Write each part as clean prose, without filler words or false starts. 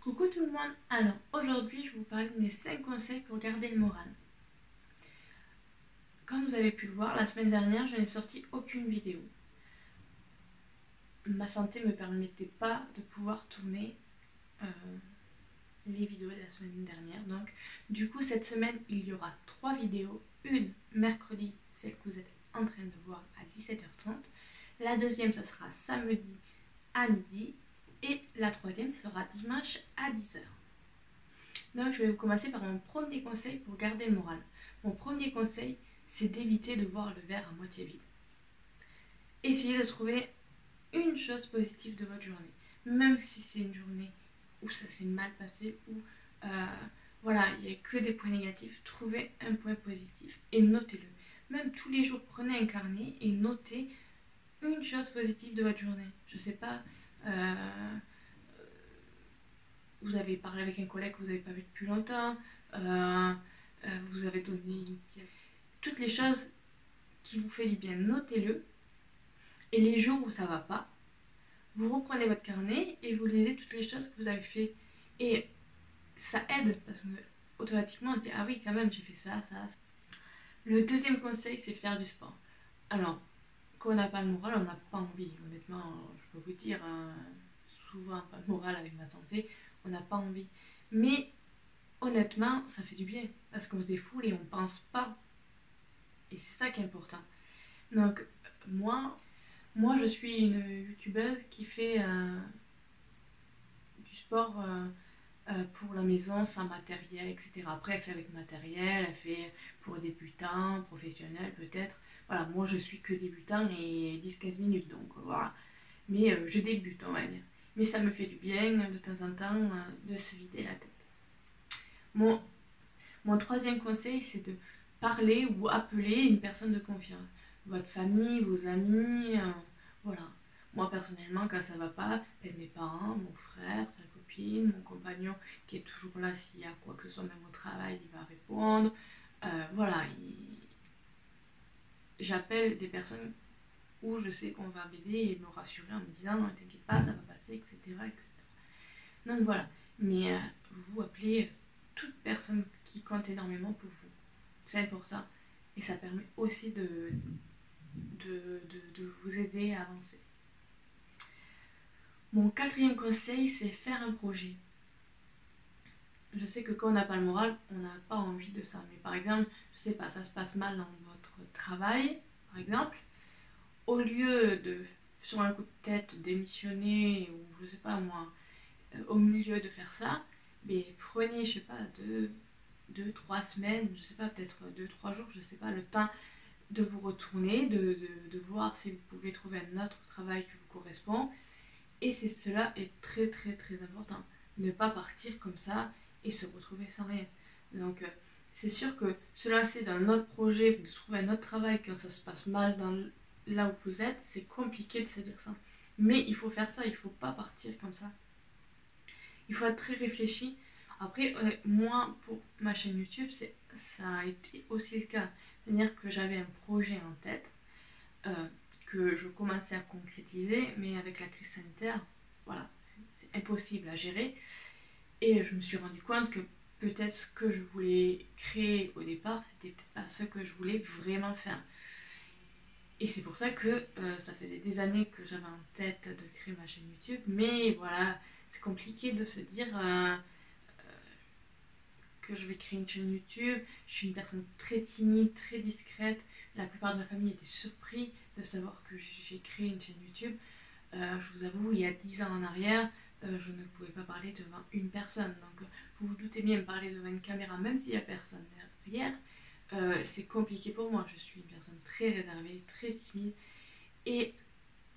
Coucou tout le monde, alors aujourd'hui je vous parle de mes 5 conseils pour garder le moral. Comme vous avez pu le voir, la semaine dernière je n'ai sorti aucune vidéo. Ma santé ne me permettait pas de pouvoir tourner les vidéos de la semaine dernière. Donc du coup cette semaine il y aura 3 vidéos. Une mercredi, celle que vous êtes en train de voir à 17h30. La deuxième ça sera samedi à midi. Et la troisième sera dimanche à 10h. Donc je vais vous commencer par mon premier conseil pour garder le moral. Mon premier conseil, c'est d'éviter de voir le verre à moitié vide. Essayez de trouver une chose positive de votre journée. Même si c'est une journée où ça s'est mal passé, où voilà, il n'y a que des points négatifs, trouvez un point positif et notez-le. Même tous les jours, prenez un carnet et notez une chose positive de votre journée. Je sais pas... vous avez parlé avec un collègue que vous n'avez pas vu depuis longtemps, vous avez donné toutes les choses qui vous font du bien, notez-le. Et les jours où ça ne va pas, vous reprenez votre carnet et vous lisez toutes les choses que vous avez fait. Et ça aide parce que automatiquement on se dit ah oui quand même j'ai fait ça. Le deuxième conseil c'est faire du sport. Alors quand on n'a pas le moral, on n'a pas envie. Honnêtement, je peux vous dire, souvent pas le moral avec ma santé, on n'a pas envie. Mais honnêtement, ça fait du bien parce qu'on se défoule et on pense pas. Et c'est ça qui est important. Donc moi je suis une youtubeuse qui fait du sport pour la maison sans matériel, etc. Après, elle fait avec matériel, elle fait pour débutants, professionnels peut-être. Voilà, moi je suis que débutant et 10-15 minutes, donc voilà. Mais je débute, on va dire. Mais ça me fait du bien de temps en temps de se vider la tête. Mon troisième conseil, c'est de parler ou appeler une personne de confiance. Votre famille, vos amis, voilà. Moi personnellement, quand ça va pas, mes parents, mon frère, sa copine, mon compagnon qui est toujours là s'il y a quoi que ce soit, même au travail, il va répondre. Voilà, j'appelle des personnes où je sais qu'on va m'aider et me rassurer en me disant non, t'inquiète pas, ça va passer, etc. Donc voilà, mais vous appelez toute personne qui compte énormément pour vous. C'est important et ça permet aussi de vous aider à avancer. Mon quatrième conseil, c'est faire un projet. Je sais que quand on n'a pas le moral, on n'a pas envie de ça. Mais par exemple, je sais pas, ça se passe mal dans votre travail, par exemple. Au lieu de, sur un coup de tête, démissionner, ou je sais pas moi, au milieu de faire ça, mais prenez, je sais pas, 2-3 semaines, je sais pas, peut-être 2-3 jours, je sais pas, le temps de vous retourner, de voir si vous pouvez trouver un autre travail qui vous correspond. Et cela est très très très important. Ne pas partir comme ça et se retrouver sans rien. Donc c'est sûr que se lancer dans un autre projet, de trouver un autre travail quand ça se passe mal là où vous êtes, c'est compliqué de se dire ça. Mais il faut faire ça, il ne faut pas partir comme ça. Il faut être très réfléchi. Après, moi, pour ma chaîne YouTube, ça a été aussi le cas. C'est-à-dire que j'avais un projet en tête que je commençais à concrétiser, mais avec la crise sanitaire, voilà, c'est impossible à gérer. Et je me suis rendu compte que peut-être ce que je voulais créer au départ, c'était peut-être pas ce que je voulais vraiment faire. Et c'est pour ça que ça faisait des années que j'avais en tête de créer ma chaîne YouTube, mais voilà, c'est compliqué de se dire que je vais créer une chaîne YouTube. Je suis une personne très timide, très discrète. La plupart de ma famille était surpris de savoir que j'ai créé une chaîne YouTube. Je vous avoue, il y a 10 ans en arrière, je ne pouvais pas parler devant une personne. Donc vous vous doutez bien, me parler devant une caméra, même s'il n'y a personne derrière, c'est compliqué pour moi. Je suis une personne très réservée, très timide. Et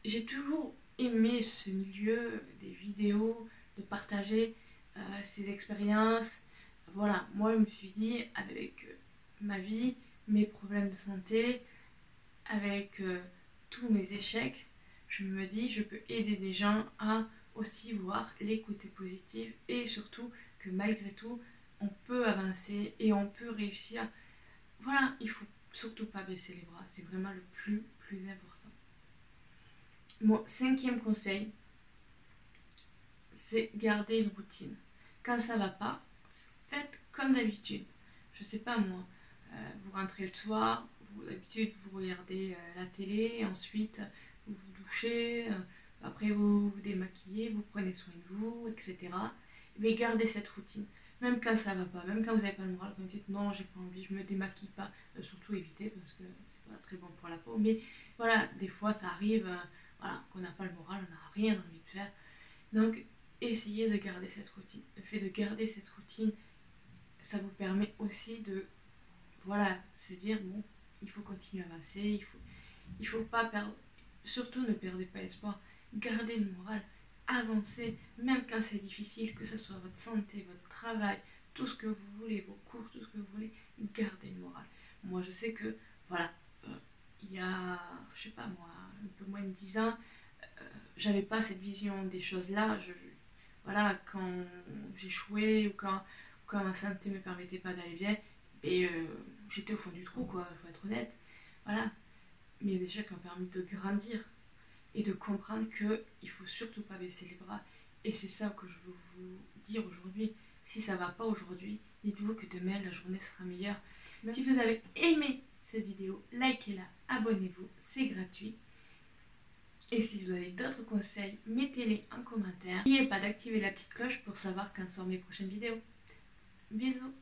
j'ai toujours aimé ce milieu des vidéos, de partager ces expériences. Voilà, moi je me suis dit, avec ma vie, mes problèmes de santé, avec tous mes échecs, je me dis, je peux aider des gens à aussi voir les côtés positifs et surtout que malgré tout, on peut avancer et on peut réussir. Voilà, il faut surtout pas baisser les bras, c'est vraiment le plus important. Mon cinquième conseil, c'est garder une routine. quand ça va pas, faites comme d'habitude. Je sais pas moi, vous rentrez le soir, d'habitude vous regardez la télé, ensuite vous vous douchez, après vous vous démaquillez, vous prenez soin de vous, etc. Mais gardez cette routine. Même quand ça va pas, même quand vous n'avez pas le moral, quand vous dites non, j'ai pas envie, je me démaquille pas, surtout évitez parce que c'est pas très bon pour la peau. Mais voilà, des fois ça arrive, voilà, qu'on n'a pas le moral, on n'a rien envie de faire. Donc essayez de garder cette routine. Le fait de garder cette routine, ça vous permet aussi de, voilà, se dire bon, il faut continuer à avancer, il faut pas perdre, surtout ne perdez pas espoir, gardez le moral. Avancez, même quand c'est difficile, que ce soit votre santé, votre travail, tout ce que vous voulez, vos cours, tout ce que vous voulez, gardez le moral. Moi, je sais que, voilà, il y a, je sais pas moi, un peu moins de 10 ans, j'avais pas cette vision des choses-là. Voilà, quand j'échouais ou quand ma santé me permettait pas d'aller bien, et j'étais au fond du trou, quoi, faut être honnête. Voilà, mes échecs m'ont permis de grandir et de comprendre qu'il ne faut surtout pas baisser les bras. Et c'est ça que je veux vous dire aujourd'hui. Si ça ne va pas aujourd'hui, dites-vous que demain la journée sera meilleure. Si vous avez aimé cette vidéo, likez-la, abonnez-vous, c'est gratuit. Et si vous avez d'autres conseils, mettez-les en commentaire. N'oubliez pas d'activer la petite cloche pour savoir quand sortent mes prochaines vidéos. Bisous.